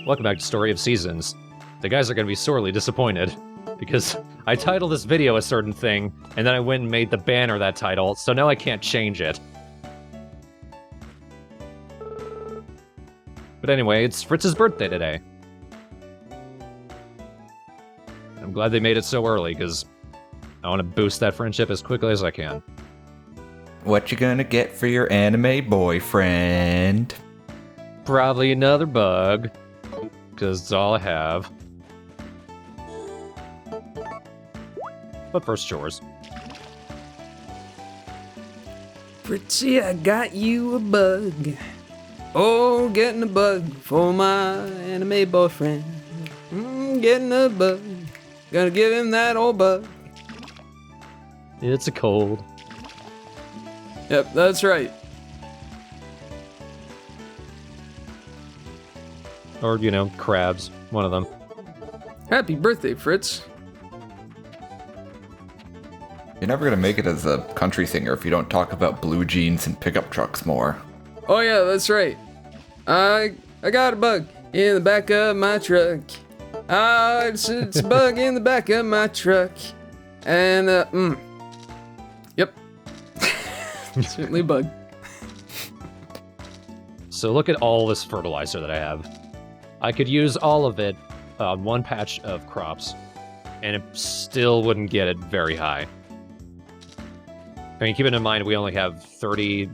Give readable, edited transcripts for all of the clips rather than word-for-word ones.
Welcome back to Story of Seasons. The guys are going to be sorely disappointed, because I titled this video a certain thing, and then I went and made the banner that title, so now I can't change it. But anyway, it's Fritz's birthday today. I'm glad they made it so early, because I want to boost that friendship as quickly as I can. What you gonna get for your anime boyfriend? Probably another bug, because it's all I have. But first, chores. Fritzy, I got you a bug. Oh, getting a bug for my anime boyfriend. Getting a bug. Gonna give him that old bug. It's a cold. Yep, that's right. Or, you know, crabs. One of them. Happy birthday, Fritz. You're never gonna make it as a country singer if you don't talk about blue jeans and pickup trucks more. Oh yeah, that's right. I got a bug in the back of my truck. It's a bug in the back of my truck. And, Yep. Certainly a bug. So look at all this fertilizer that I have. I could use all of it on one patch of crops, and it still wouldn't get it very high. I mean, keeping in mind we only have 30,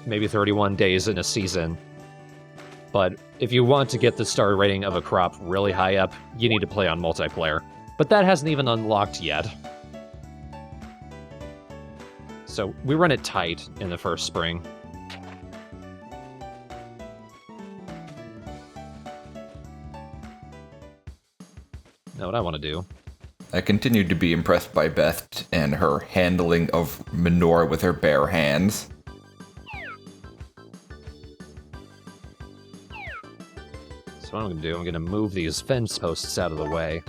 maybe 31 days in a season. But if you want to get the star rating of a crop really high up, you need to play on multiplayer. But that hasn't even unlocked yet. So we run it tight in the first spring. Now what I want to do... I continued to be impressed by Beth and her handling of manure with her bare hands. So what I'm going to do, I'm going to move these fence posts out of the way.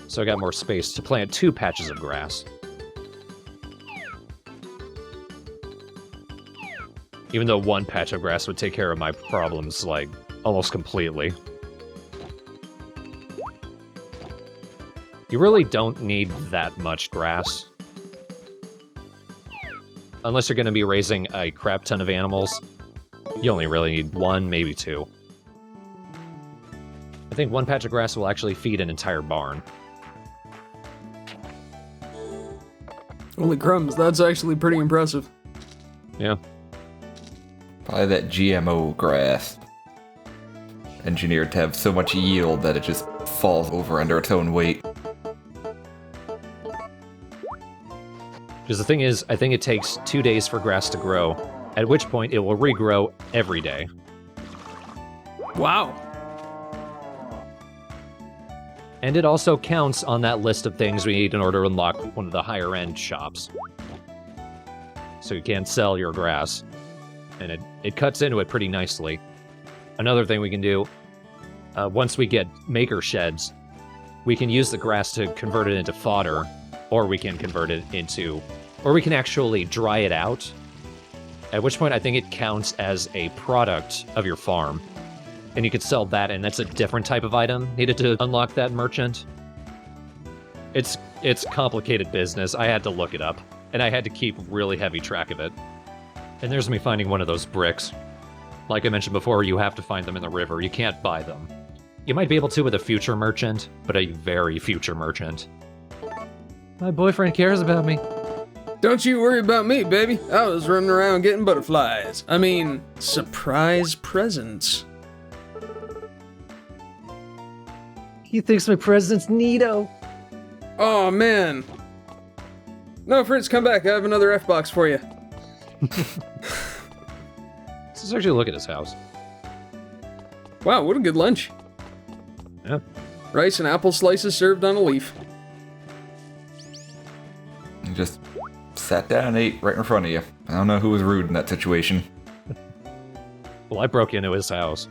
So I got more space to plant 2 patches of grass. Even though 1 patch of grass would take care of my problems, like, almost completely. You really don't need that much grass. Unless you're going to be raising a crap ton of animals. You only really need 1, maybe 2. I think 1 patch of grass will actually feed an entire barn. Holy crumbs, that's actually pretty impressive. Yeah. Probably that GMO grass. Engineered to have so much yield that it just falls over under its own weight. Because the thing is, I think it takes 2 days for grass to grow, at which point it will regrow every day. Wow. And it also counts on that list of things we need in order to unlock one of the higher-end shops. So you can sell your grass. And it cuts into it pretty nicely. Another thing we can do, once we get maker sheds, we can use the grass to convert it into fodder, or we can convert it into... Or we can actually dry it out, at which point I think it counts as a product of your farm. And you could sell that, and that's a different type of item needed to unlock that merchant. It's complicated business. I had to look it up, and I had to keep really heavy track of it. And there's me finding one of those bricks. Like I mentioned before, you have to find them in the river. You can't buy them. You might be able to with a future merchant, but a very future merchant. My boyfriend cares about me. Don't you worry about me, baby. I was running around getting butterflies. I mean, surprise presents. He thinks my present's neato. Oh, man. No, Fritz, come back. I have another F-box for you. Let's actually look at his house. Wow, what a good lunch. Yeah. Rice and apple slices served on a leaf. You just sat down and ate right in front of you. I don't know who was rude in that situation. Well, I broke into his house.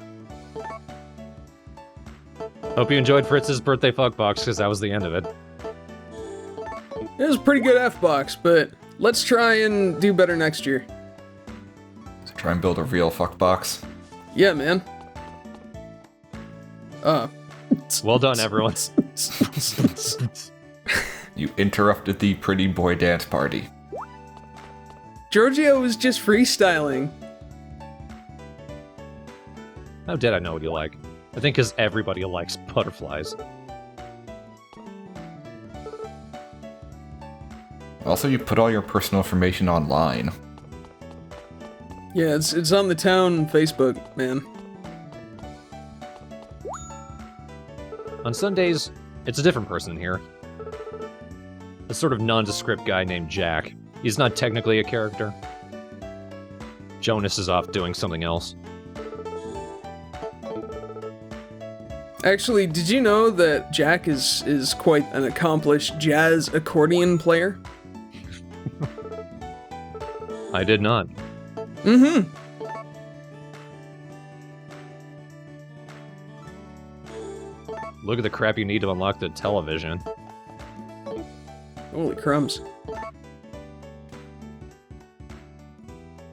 Hope you enjoyed Fritz's birthday fuckbox, because that was the end of it. It was a pretty good F-box, but let's try and do better next year. So try and build a real fuck box. Yeah, man. Well done, everyone. You interrupted the pretty boy dance party. Giorgio was just freestyling. How did I know what you like? I think because everybody likes butterflies. Also, you put all your personal information online. Yeah, it's on the town Facebook, man. On Sundays, it's a different person here. A sort of nondescript guy named Jack. He's not technically a character. Jonas is off doing something else. Actually, did you know that Jack is quite an accomplished jazz accordion player? I did not. Mm-hmm. Look at the crap you need to unlock the television. Holy crumbs.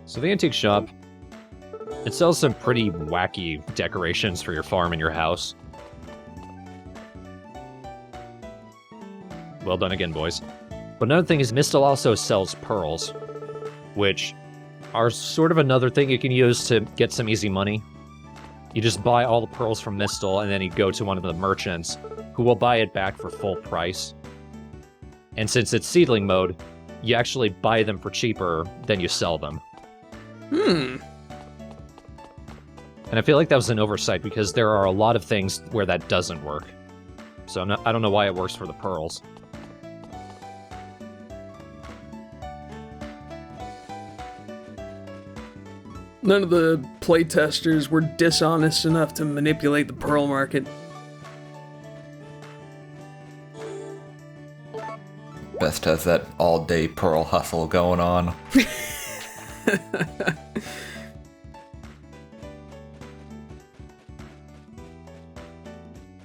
So the antique shop, it sells some pretty wacky decorations for your farm and your house. Well done again, boys. But another thing is Mistel also sells pearls, which are sort of another thing you can use to get some easy money. You just buy all the pearls from Mistel, and then you go to one of the merchants, who will buy it back for full price. And since it's seedling mode, you actually buy them for cheaper than you sell them. And I feel like that was an oversight, because there are a lot of things where that doesn't work. So I don't know why it works for the pearls. None of the playtesters were dishonest enough to manipulate the pearl market. Best has that all-day pearl hustle going on.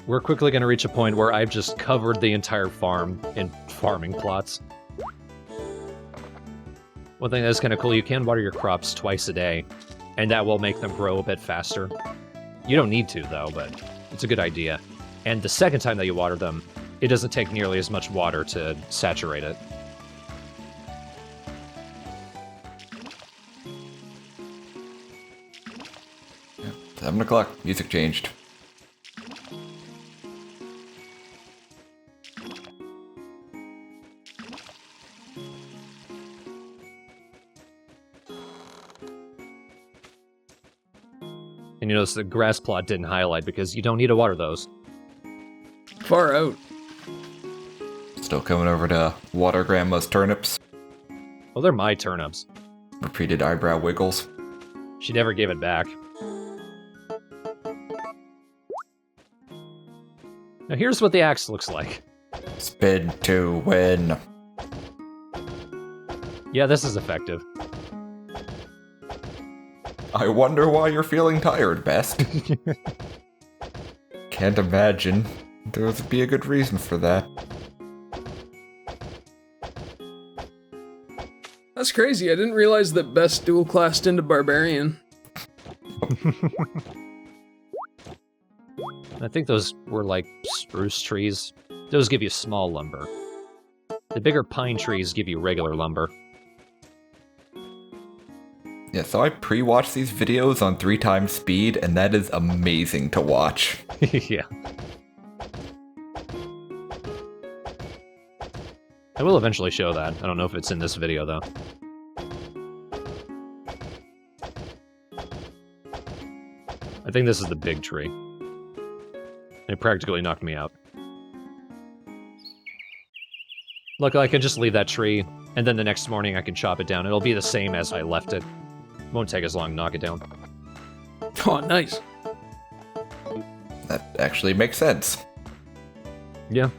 We're quickly going to reach a point where I've just covered the entire farm in farming plots. One thing that's kind of cool, you can water your crops twice a day, and that will make them grow a bit faster. You don't need to, though, but it's a good idea. And the second time that you water them, it doesn't take nearly as much water to saturate it. Yeah, 7 o'clock, music changed. And you notice the grass plot didn't highlight because you don't need to water those. Far out. Still coming over to water Grandma's turnips. Well, they're my turnips. Repeated eyebrow wiggles. She never gave it back. Now here's what the axe looks like. Spin to win. Yeah, this is effective. I wonder why you're feeling tired, Best. Can't imagine there would be a good reason for that. That's crazy. I didn't realize that Best dual classed into Barbarian. I think those were like spruce trees. Those give you small lumber. The bigger pine trees give you regular lumber. Yeah, so I pre-watched these videos on 3 times speed, and that is amazing to watch. Yeah. I will eventually show that. I don't know if it's in this video, though. I think this is the big tree. It practically knocked me out. Look, I can just leave that tree, and then the next morning I can chop it down. It'll be the same as I left it. Won't take as long to knock it down. Oh, nice. That actually makes sense. Yeah.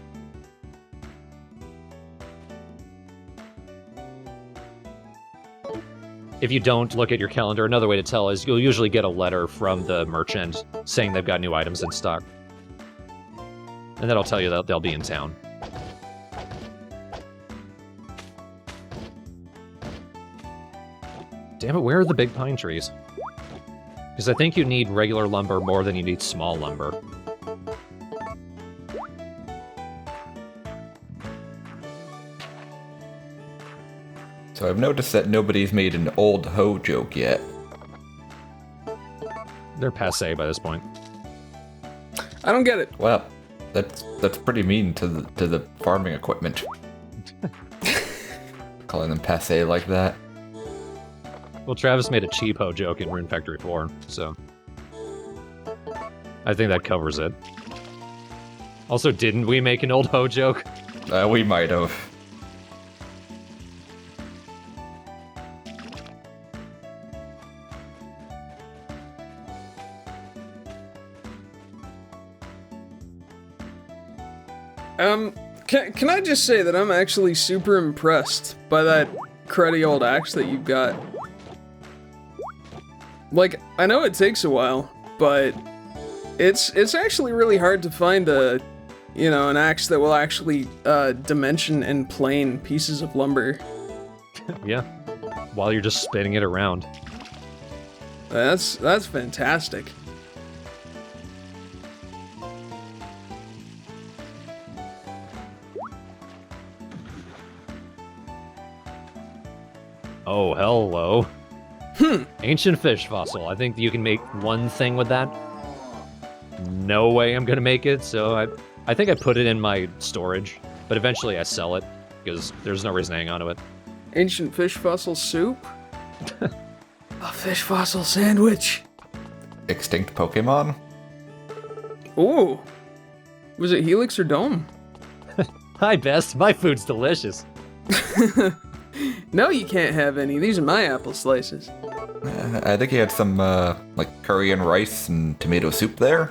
If you don't look at your calendar, another way to tell is you'll usually get a letter from the merchant saying they've got new items in stock. And that'll tell you that they'll be in town. Damn it, where are the big pine trees? Because I think you need regular lumber more than you need small lumber. So I've noticed that nobody's made an old hoe joke yet. They're passé by this point. I don't get it. Well, that's pretty mean to the farming equipment. Calling them passé like that. Well, Travis made a cheap hoe joke in Rune Factory 4, so I think that covers it. Also, didn't we make an old hoe joke? We might have. Can I just say that I'm actually super impressed by that cruddy old axe that you've got. Like, I know it takes a while, but it's actually really hard to find an axe that will actually dimension and plane pieces of lumber. Yeah, while you're just spinning it around. That's fantastic. Oh, hello. Ancient fish fossil. I think you can make one thing with that. No way I'm gonna make it, so I think I put it in my storage, but eventually I sell it, because there's no reason to hang on to it. Ancient fish fossil soup? A fish fossil sandwich. Extinct Pokemon? Ooh. Was it Helix or Dome? Hi, Best. My food's delicious. No, you can't have any. These are my apple slices. I think he had some, like, curry and rice and tomato soup there.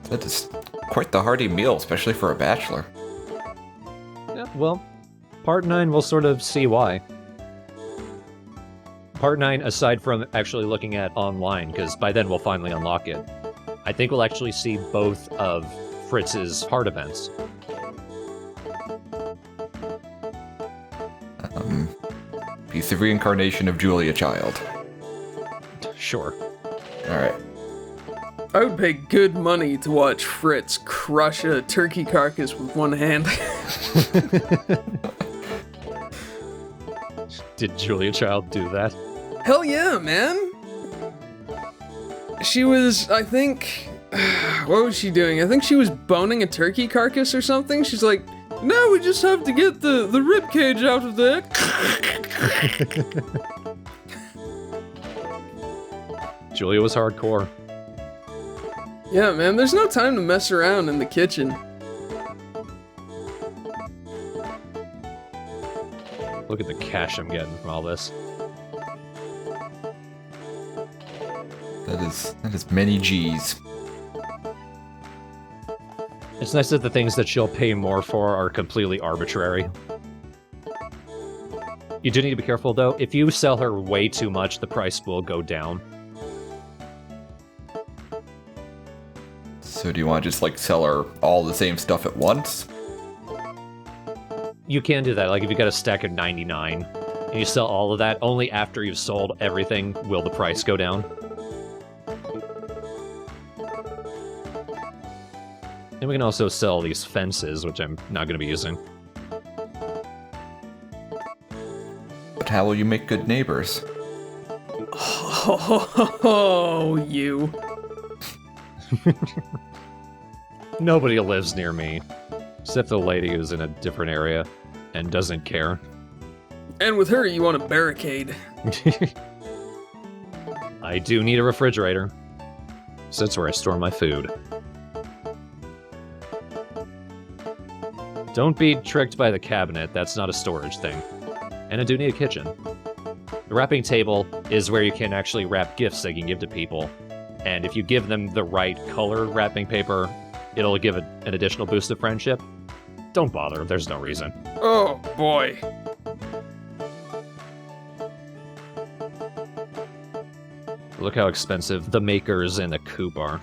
That is quite the hearty meal, especially for a bachelor. Yeah, well, Part 9 we'll sort of see why. Part 9, aside from actually looking at online, because by then we'll finally unlock it, I think we'll actually see both of Fritz's heart events. He's the reincarnation of Julia Child. Sure. Alright. I would pay good money to watch Fritz crush a turkey carcass with one hand. Did Julia Child do that? Hell yeah, man! She was, I think... What was she doing? I think she was boning a turkey carcass or something. She's like, now we just have to get the rib cage out of there. Julia was hardcore. Yeah, man, there's no time to mess around in the kitchen. Look at the cash I'm getting from all this. That is many G's. It's nice that the things that she'll pay more for are completely arbitrary. You do need to be careful, though. If you sell her way too much, the price will go down. So do you want to just, like, sell her all the same stuff at once? You can do that. Like, if you got a stack of 99, and you sell all of that, only after you've sold everything will the price go down. And we can also sell these fences, which I'm not going to be using. But how will you make good neighbors? Oh, you. Nobody lives near me, except the lady who's in a different area and doesn't care. And with her, you want a barricade. I do need a refrigerator, so that's where I store my food. Don't be tricked by the cabinet, that's not a storage thing. And I do need a kitchen. The wrapping table is where you can actually wrap gifts that you can give to people. And if you give them the right color wrapping paper, it'll give it an additional boost of friendship. Don't bother, there's no reason. Oh, boy. Look how expensive the makers and the coop are.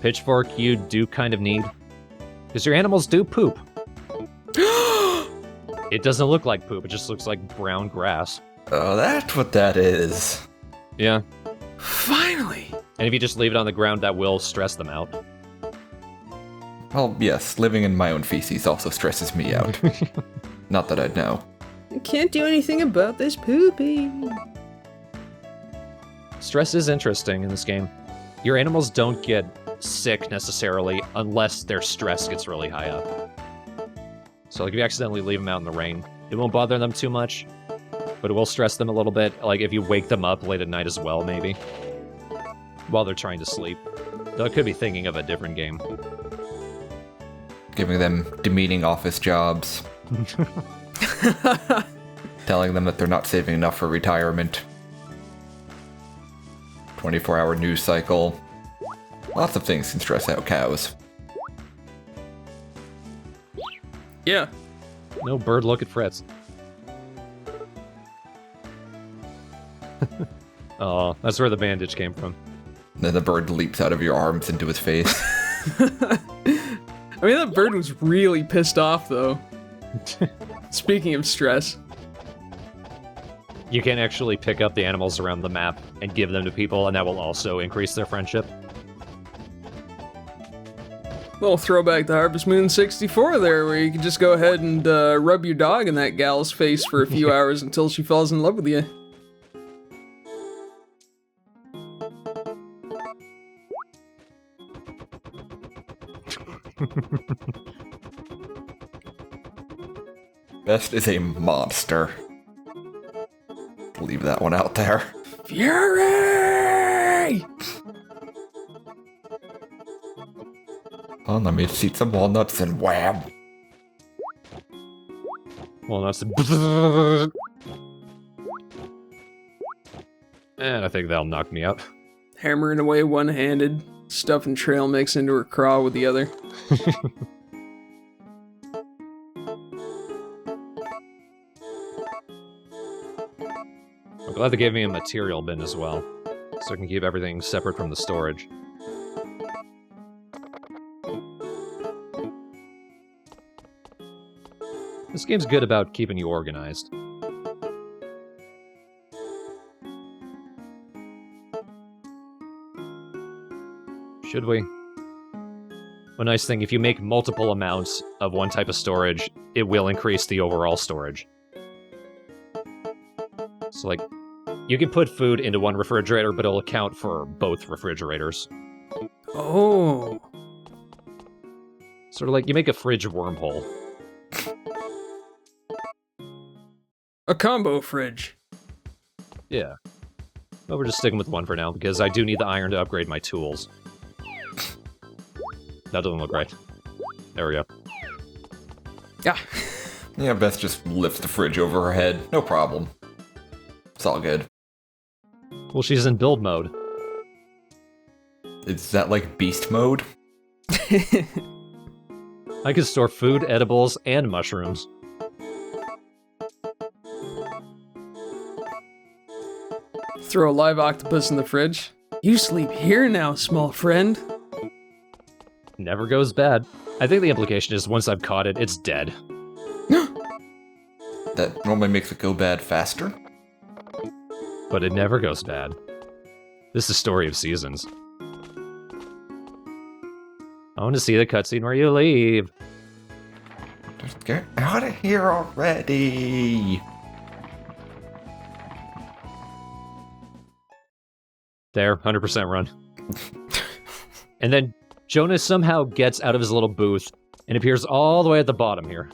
Pitchfork you do kind of need, because your animals do poop. It doesn't look like poop, it just looks like brown grass. Oh, that's what that is. Yeah. Finally! And if you just leave it on the ground, that will stress them out. Well, yes, living in my own feces also stresses me out. Not that I'd know. I can't do anything about this pooping. Stress is interesting in this game. Your animals don't get sick necessarily unless their stress gets really high up. So like if you accidentally leave them out in the rain, it won't bother them too much, but it will stress them a little bit. Like if you wake them up late at night as well, maybe, while they're trying to sleep. Though I could be thinking of a different game. Giving them demeaning office jobs. Telling them that they're not saving enough for retirement. 24-hour news cycle. Lots of things can stress out cows. Yeah. No bird, look at Fritz. Oh, that's where the bandage came from. Then the bird leaps out of your arms into his face. I mean, that bird was really pissed off, though. Speaking of stress. You can actually pick up the animals around the map and give them to people, and that will also increase their friendship. Little throwback to Harvest Moon 64 there, where you can just go ahead and rub your dog in that gal's face for a few hours until she falls in love with you. Best is a monster. Leave that one out there. Fury! Oh, let me eat some walnuts and wham. Well, that's and I think that'll knock me out. Hammering away one-handed, stuffing trail mix into her craw with the other. I'm glad they gave me a material bin as well, so I can keep everything separate from the storage. This game's good about keeping you organized. Should we? One nice thing, if you make multiple amounts of one type of storage, it will increase the overall storage. So, like, you can put food into one refrigerator, but it'll account for both refrigerators. Oh. Sort of like you make a fridge wormhole. A combo fridge. Yeah. But we're just sticking with one for now, because I do need the iron to upgrade my tools. That doesn't look right. There we go. Yeah. Yeah, Beth just lifts the fridge over her head. No problem. It's all good. Well, she's in build mode. Is that like beast mode? I can store food, edibles, and mushrooms. Throw a live octopus in the fridge. You sleep here now, small friend. Never goes bad. I think the implication is once I've caught it, it's dead. That normally makes it go bad faster. But it never goes bad. This is Story of Seasons. I want to see the cutscene where you leave. Just get out of here already. There, 100% run. And then Jonas somehow gets out of his little booth and appears all the way at the bottom here.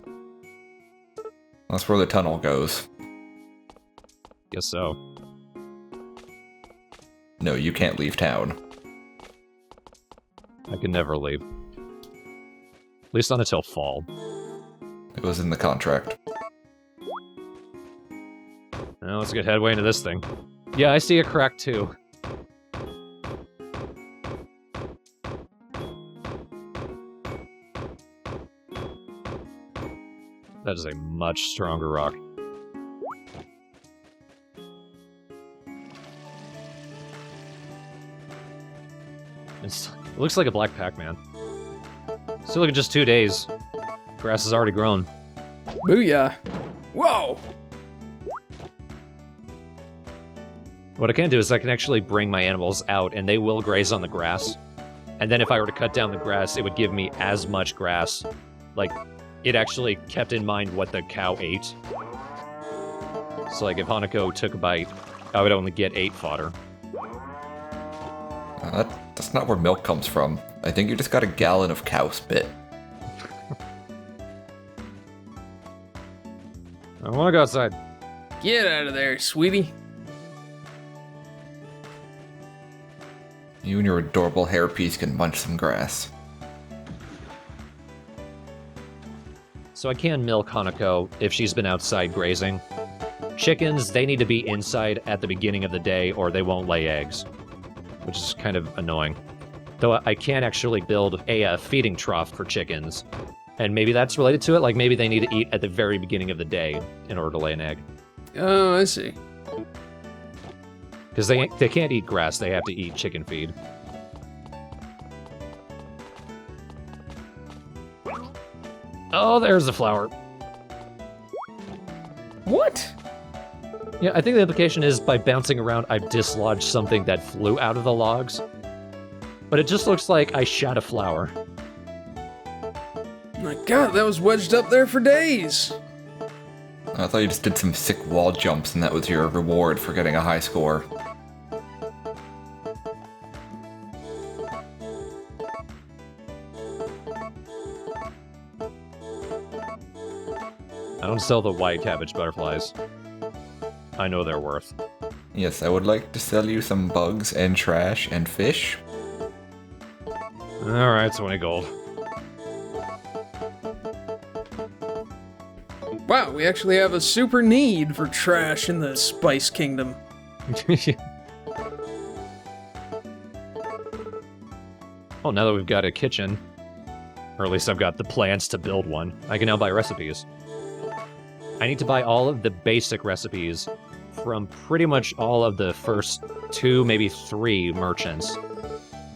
That's where the tunnel goes. Guess so. No, you can't leave town. I can never leave. At least not until fall. It was in the contract. Now let's get headway into this thing. Yeah, I see a crack too. That is a much stronger rock. It looks like a black Pac-Man. Still looking just 2 days. Grass has already grown. Booyah. Whoa! What I can do is I can actually bring my animals out and they will graze on the grass. And then if I were to cut down the grass, it would give me as much grass, like it actually kept in mind what the cow ate. So, like, if Hanako took a bite, I would only get 8 fodder. That's not where milk comes from. I think you just got a gallon of cow spit. I want to go outside. Get out of there, sweetie. You and your adorable hairpiece can munch some grass. So I can milk Hanako if she's been outside grazing. Chickens, they need to be inside at the beginning of the day or they won't lay eggs, which is kind of annoying. Though I can actually build a feeding trough for chickens, and maybe that's related to it, like maybe they need to eat at the very beginning of the day in order to lay an egg. Oh, I see. Because they can't eat grass, they have to eat chicken feed. Oh, there's the flower. What? Yeah, I think the implication is by bouncing around, I've dislodged something that flew out of the logs. But it just looks like I shot a flower. My god, that was wedged up there for days. I thought you just did some sick wall jumps and that was your reward for getting a high score. I don't sell the white cabbage butterflies. I know their worth. Yes, I would like to sell you some bugs and trash and fish. Alright, 20 gold. Wow, we actually have a super need for trash in the Spice Kingdom. Well, now that we've got a kitchen, or at least I've got the plans to build one, I can now buy recipes. I need to buy all of the basic recipes from pretty much all of the first 2, maybe 3 merchants.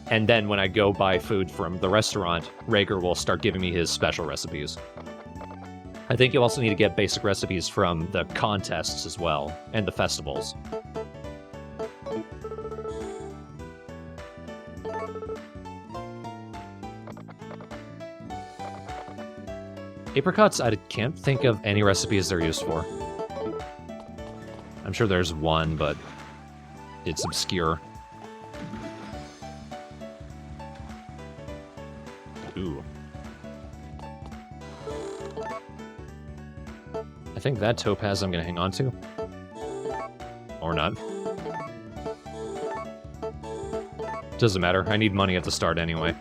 And then when I go buy food from the restaurant, Rager will start giving me his special recipes. I think you also need to get basic recipes from the contests as well, and the festivals. Apricots, I can't think of any recipes they're used for. I'm sure there's one, but it's obscure. Ooh. I think that topaz I'm gonna hang on to. Or not. Doesn't matter, I need money at the start anyway.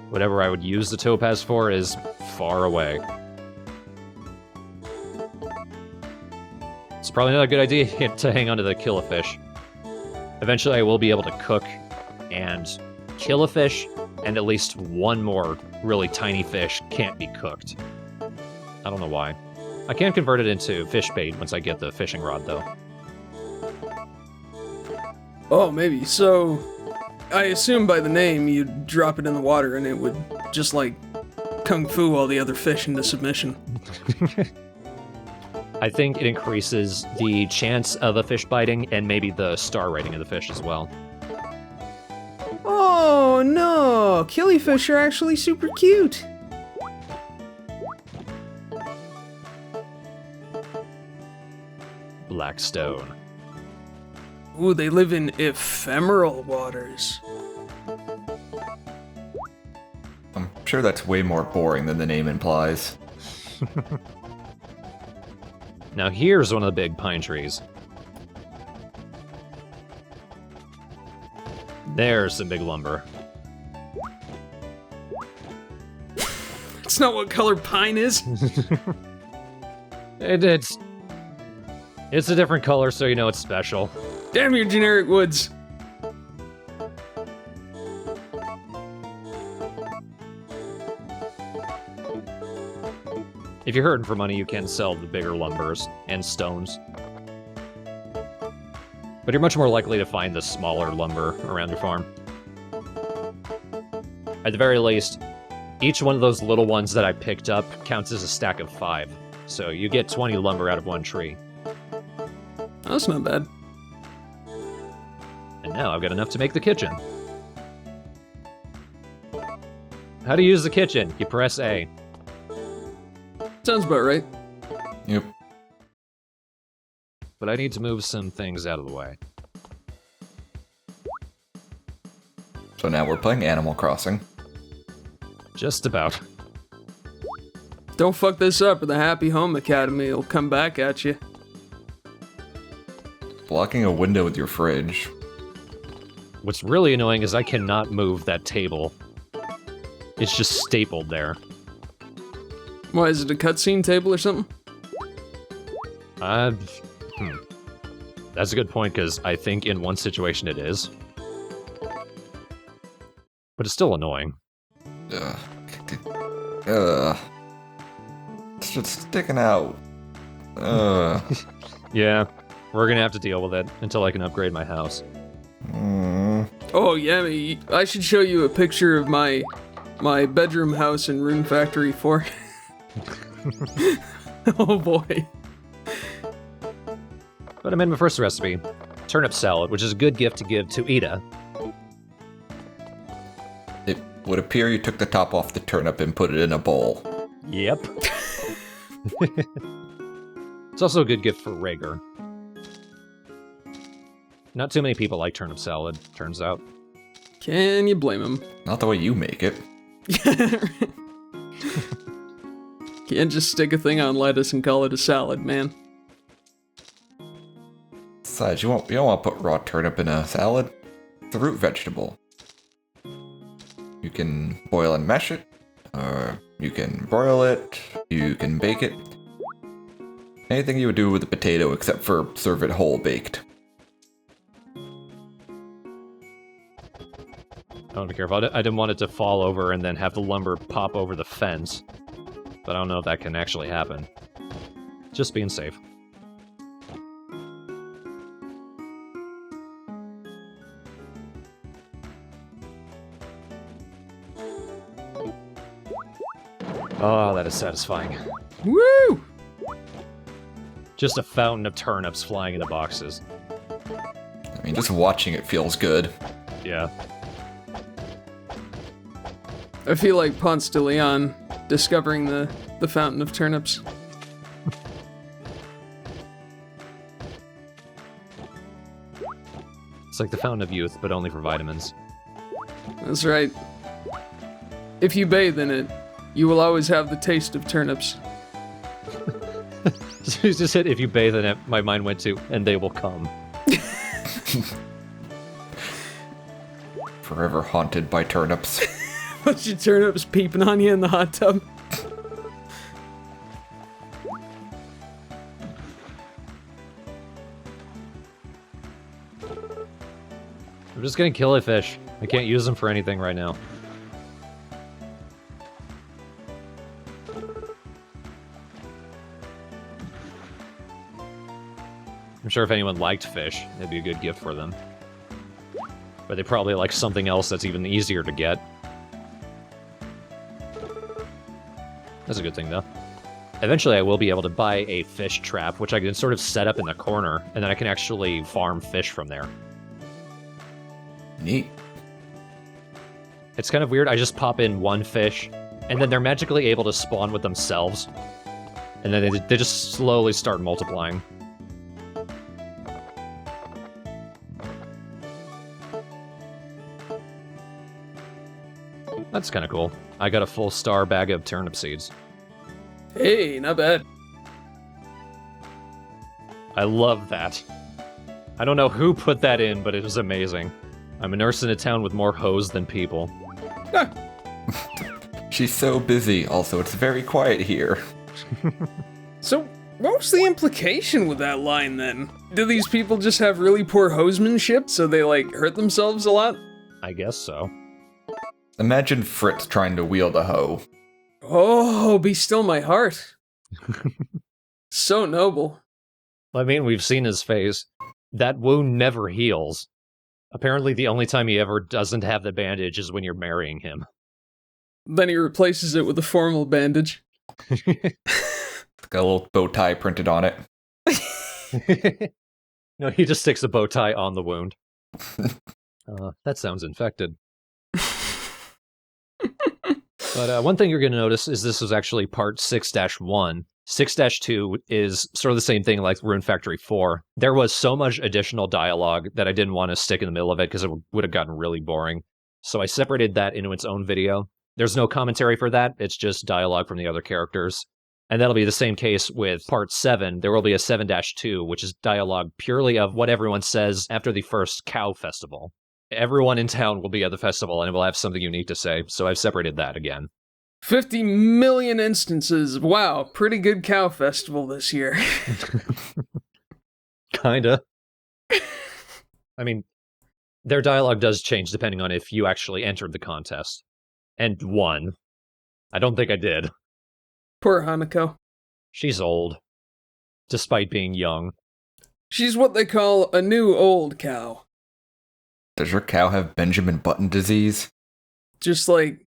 Whatever I would use the topaz for is far away. It's probably not a good idea to hang on to the kill-a-fish. Eventually I will be able to cook and kill a fish, and at least one more really tiny fish can't be cooked. I don't know why. I can convert it into fish bait once I get the fishing rod, though. Oh, maybe. So, I assume by the name you'd drop it in the water and it would just, like, kung fu all the other fish into submission. I think it increases the chance of a fish biting and maybe the star rating of the fish as well. Oh, no! Killifish are actually super cute! Blackstone. Ooh, they live in ephemeral waters. I'm sure that's way more boring than the name implies. Now here's one of the big pine trees. There's some big lumber. It's not what color pine is. It's a different color, so you know it's special. Damn your generic woods. If you're hurting for money, you can sell the bigger lumbers and stones. But you're much more likely to find the smaller lumber around your farm. At the very least, each one of those little ones that I picked up counts as a stack of 5. So you get 20 lumber out of one tree. That's not bad. And now I've got enough to make the kitchen. How to use the kitchen? You press A. Sounds about right. Yep. But I need to move some things out of the way. So now we're playing Animal Crossing. Just about. Don't fuck this up or the Happy Home Academy will come back at you. Blocking a window with your fridge. What's really annoying is I cannot move that table. It's just stapled there. Why, is it a cutscene table or something? That's a good point, because I think in one situation it is. But it's still annoying. It's just sticking out. Yeah, we're gonna have to deal with it until I can upgrade my house. Oh yeah, I should show you a picture of my bedroom house in Rune Factory 4. Oh boy. But I made my first recipe, turnip salad, which is a good gift to give to Ida. It would appear you took the top off the turnip and put it in a bowl. Yep. It's also a good gift for Rager. Not too many people like turnip salad, turns out. Can you blame him? Not the way you make it. Can't just stick a thing on lettuce and call it a salad, man. Besides, you don't want to put raw turnip in a salad. It's a root vegetable. You can boil and mash it, or you can broil it, you can bake it. Anything you would do with a potato except for serve it whole baked. I want to be careful. I didn't want it to fall over and then have the lumber pop over the fence. But I don't know if that can actually happen. Just being safe. Oh, that is satisfying. Woo! Just a fountain of turnips flying into boxes. I mean, just watching it feels good. Yeah. I feel like Ponce de Leon discovering the fountain of turnips. It's like the fountain of youth, but only for vitamins. That's right. If you bathe in it, you will always have the taste of turnips. Just said, if you bathe in it, my mind went to, and they will come. Forever haunted by turnips. Bunch of turnips peeping on you in the hot tub. I'm just gonna kill a fish. I can't use them for anything right now. I'm sure if anyone liked fish, it'd be a good gift for them. But they probably like something else that's even easier to get. That's a good thing, though. Eventually, I will be able to buy a fish trap, which I can sort of set up in the corner, and then I can actually farm fish from there. Neat. It's kind of weird. I just pop in one fish, and then they're magically able to spawn with themselves. And then they just slowly start multiplying. That's kind of cool. I got a full star bag of turnip seeds. Hey, not bad. I love that. I don't know who put that in, but it was amazing. I'm a nurse in a town with more hoes than people. She's so busy. Also, it's very quiet here. So, what was the implication with that line then? Do these people just have really poor hosemanship, so they like hurt themselves a lot? I guess so. Imagine Fritz trying to wield a hoe. Oh, be still my heart. So noble. I mean, we've seen his face. That wound never heals. Apparently, the only time he ever doesn't have the bandage is when you're marrying him. Then he replaces it with a formal bandage. It's got a little bow tie printed on it. No, he just sticks a bow tie on the wound. That sounds infected. But one thing you're going to notice is this was actually part 6-1. 6-2 is sort of the same thing like Rune Factory 4. There was so much additional dialogue that I didn't want to stick in the middle of it because it would have gotten really boring. So I separated that into its own video. There's no commentary for that. It's just dialogue from the other characters. And that'll be the same case with part 7. There will be a 7-2, which is dialogue purely of what everyone says after the first cow festival. Everyone in town will be at the festival and will have something unique to say, so I've separated that again. 50 million instances. Wow, pretty good cow festival this year. Kinda. I mean, their dialogue does change depending on if you actually entered the contest. And won. I don't think I did. Poor Hanako. She's old. Despite being young. She's what they call a new old cow. Does your cow have Benjamin Button disease? Just like,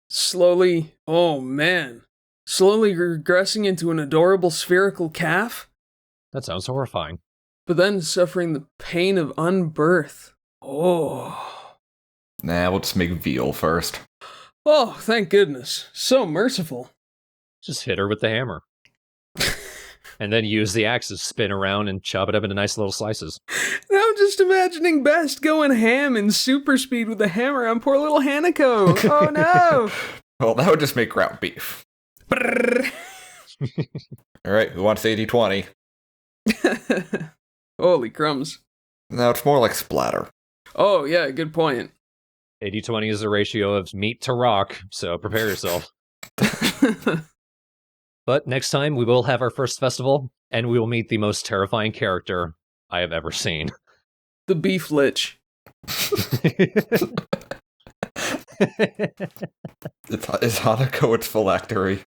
slowly, oh man, slowly regressing into an adorable spherical calf, That sounds horrifying. but then suffering the pain of unbirth. Oh. Nah, we'll just make veal first. Oh, thank goodness. So merciful. Just hit her with the hammer. And then use the axe to spin around and chop it up into nice little slices. Now I'm just imagining Best going ham in super speed with a hammer on poor little Hanako. Oh no! Well, that would just make ground beef. Brrr. Alright, who wants 80-20? Holy crumbs. No, it's more like splatter. Oh yeah, good point. 80-20 is the ratio of meat to rock, so prepare yourself. But next time, we will have our first festival, and we will meet the most terrifying character I have ever seen. The beef lich. It's Hanako its phylactery.